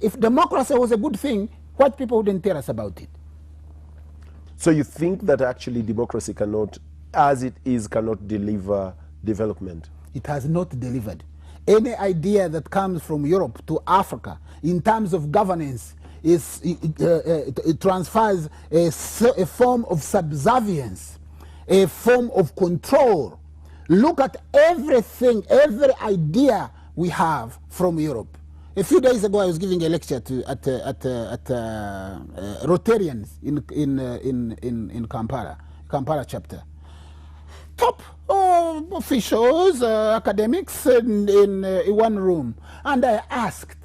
If democracy was a good thing, white people wouldn't tell us about it. So you think that actually democracy cannot, as it is, cannot deliver development? It has not delivered. Any idea that comes from Europe to Africa in terms of governance it transfers a form of subservience, a form of control. Look at everything, every idea we have from Europe. A few days ago, I was giving a lecture at Rotarians in Kampala chapter. Top officials, academics in one room, and I asked,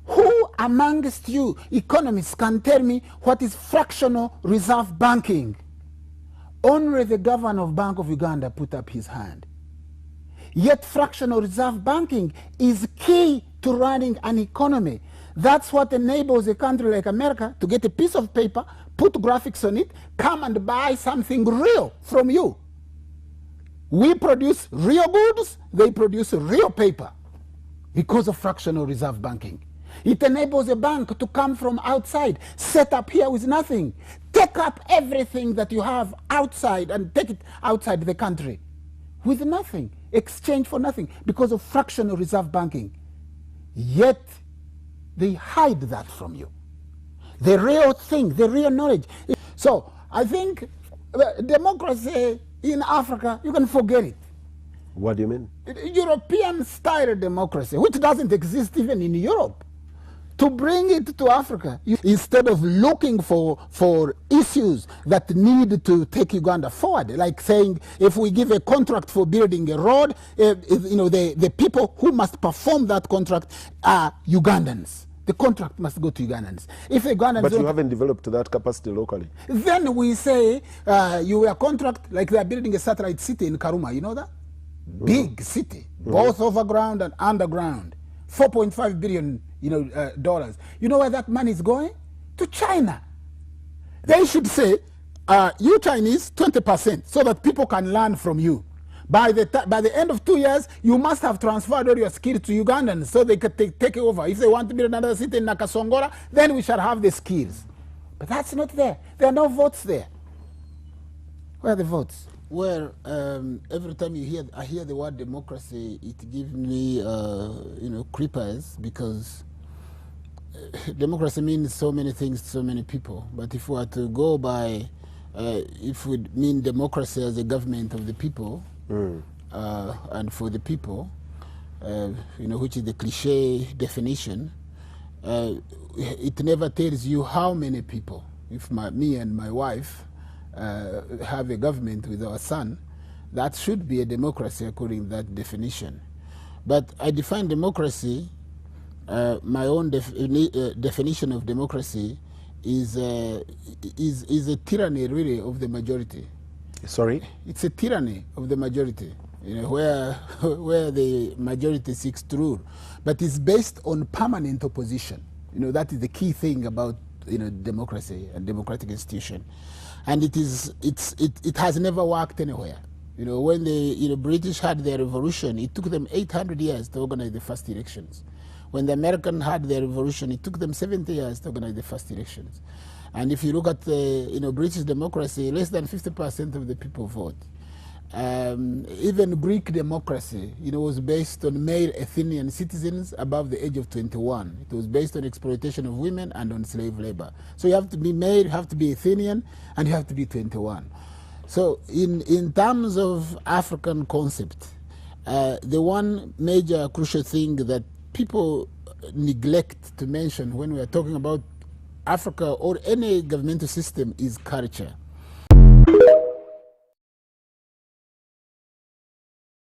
who amongst you economists can tell me what is fractional reserve banking? Only the governor of Bank of Uganda put up his hand. Yet fractional reserve banking is key to running an economy. That's what enables a country like America to get a piece of paper, put graphics on it, come and buy something real from you. We produce real goods, they produce real paper because of fractional reserve banking. It enables a bank to come from outside, set up here with nothing, take up everything that you have outside and take it outside the country with nothing, exchange for nothing because of fractional reserve banking. Yet they hide that from you. The real thing, the real knowledge. So I think democracy in Africa, you can forget it. What do you mean? European style democracy, which doesn't exist even in Europe. To bring it to Africa, instead of looking for issues that need to take Uganda forward, like saying if we give a contract for building a road, the people who must perform that contract are Ugandans. The contract must go to Ugandans. If Ugandans but you haven't developed that capacity locally. Then we say you are contract, like they are building a satellite city in Karuma, you know that? Big city, both overground and underground. 4.5 billion dollars. You know where that money is going? To China. They should say, you Chinese, 20%, so that people can learn from you. By the end of 2 years, you must have transferred all your skills to Ugandans so they can take over. If they want to build another city in Nakasongola, then we shall have the skills. But that's not there. There are no votes there. Where are the votes? Well, every time I hear the word democracy, it gives me, creepers, because democracy means so many things to so many people. But if we were to go by, if we mean democracy as a government of the people and for the people, which is the cliche definition, it never tells you how many people. If me and my wife have a government with our son, that should be a democracy according to that definition. But I define democracy, my own definition of democracy is a tyranny really of the majority. Sorry? It's a tyranny of the majority, where the majority seeks to rule. But it's based on permanent opposition. That is the key thing about democracy and democratic institution. And it has never worked anywhere. When the British had their revolution, it took them 800 years to organize the first elections. When the Americans had their revolution, it took them 70 years to organize the first elections. And if you look at British democracy, less than 50% of the people vote. Even Greek democracy, was based on male Athenian citizens above the age of 21. It was based on exploitation of women and on slave labor. So you have to be male, you have to be Athenian, and you have to be 21. So in terms of African concept, the one major crucial thing that people neglect to mention when we are talking about Africa or any governmental system is culture.